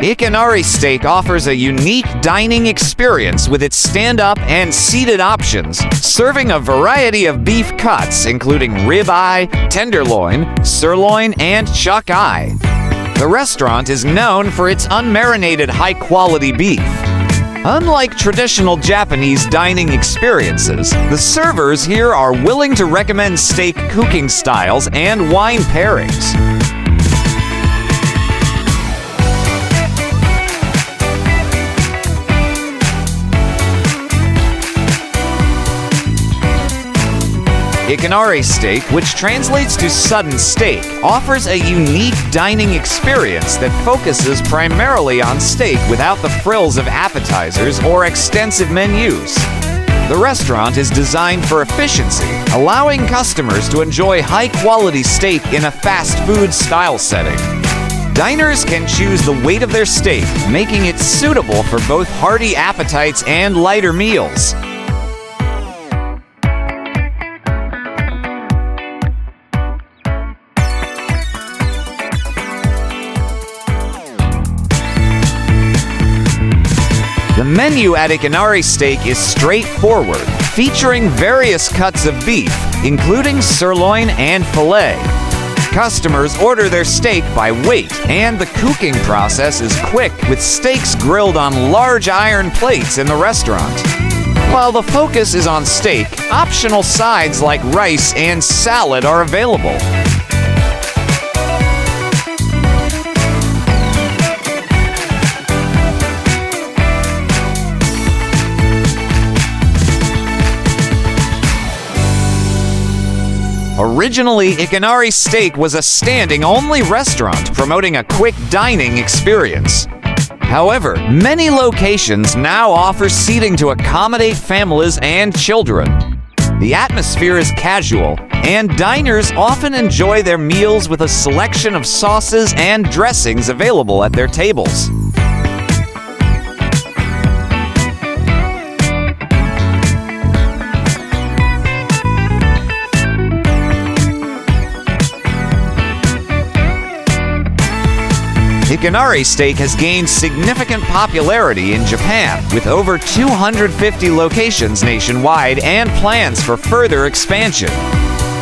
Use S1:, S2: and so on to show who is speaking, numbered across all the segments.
S1: Ikinari Steak offers a unique dining experience with its stand-up and seated options, serving a variety of beef cuts including ribeye, tenderloin, sirloin, and shaky. The restaurant is known for its unmarinated high-quality beef. Unlike traditional Japanese dining experiences, the servers here are willing to recommend steak cooking styles and wine pairings. Ikinari Steak, which translates to sudden steak, offers a unique dining experience that focuses primarily on steak without the frills of appetizers or extensive menus. The restaurant is designed for efficiency, allowing customers to enjoy high-quality steak in a fast food style setting. Diners can choose the weight of their steak, making it suitable for both hearty appetites and lighter meals. The menu at Ikinari Steak is straightforward, featuring various cuts of beef, including sirloin and filet. Customers order their steak by weight, and the cooking process is quick, with steaks grilled on large iron plates in the restaurant. While the focus is on steak, optional sides like rice and salad are available. Originally, Ikinari Steak was a standing-only restaurant promoting a quick dining experience. However, many locations now offer seating to accommodate families and children. The atmosphere is casual, and diners often enjoy their meals with a selection of sauces and dressings available at their tables. Ikinari Steak has gained significant popularity in Japan, with over 250 locations nationwide and plans for further expansion.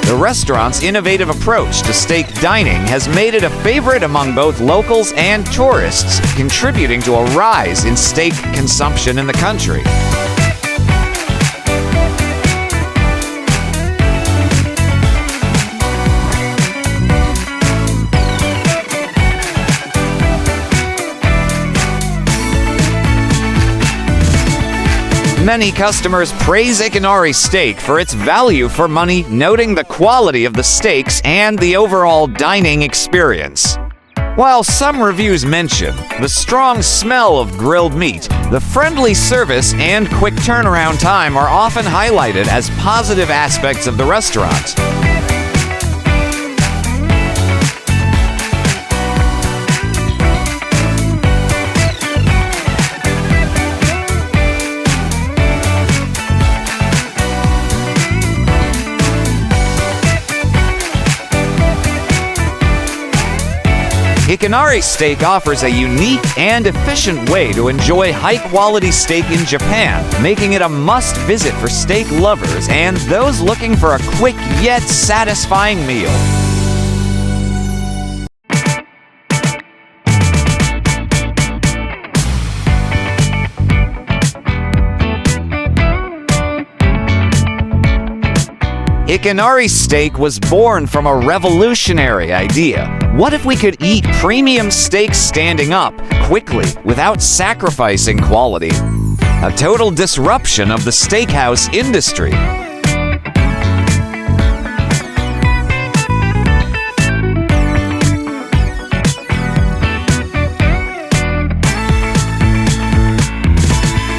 S1: The restaurant's innovative approach to steak dining has made it a favorite among both locals and tourists, contributing to a rise in steak consumption in the country. Many customers praise Ikinari Steak for its value for money, noting the quality of the steaks and the overall dining experience. While some reviews mention the strong smell of grilled meat, the friendly service and quick turnaround time are often highlighted as positive aspects of the restaurant. Ikinari Steak offers a unique and efficient way to enjoy high-quality steak in Japan, making it a must-visit for steak lovers and those looking for a quick yet satisfying meal. Ikinari Steak was born from a revolutionary idea. What if we could eat premium steaks standing up, quickly, without sacrificing quality? A total disruption of the steakhouse industry.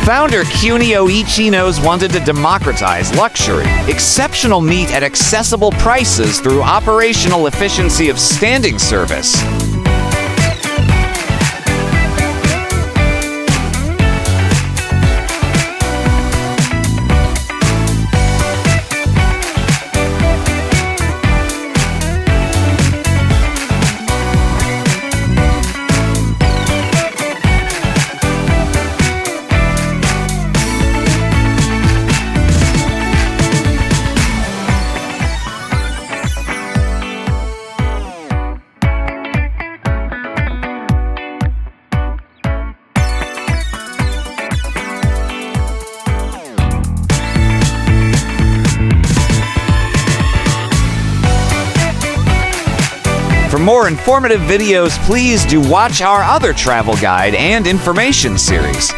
S1: Founder Kunio Ichino's wanted to democratize luxury, exceptional meat at accessible prices through operational efficiency of standing service. more informative videos, please do watch our other travel guide and information series.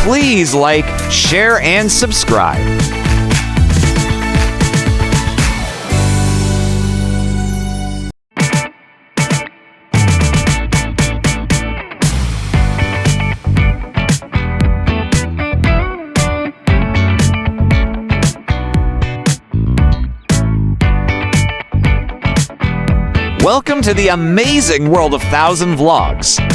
S1: Please like, share, and subscribe. Welcome to the amazing world of 1000 Vlogs.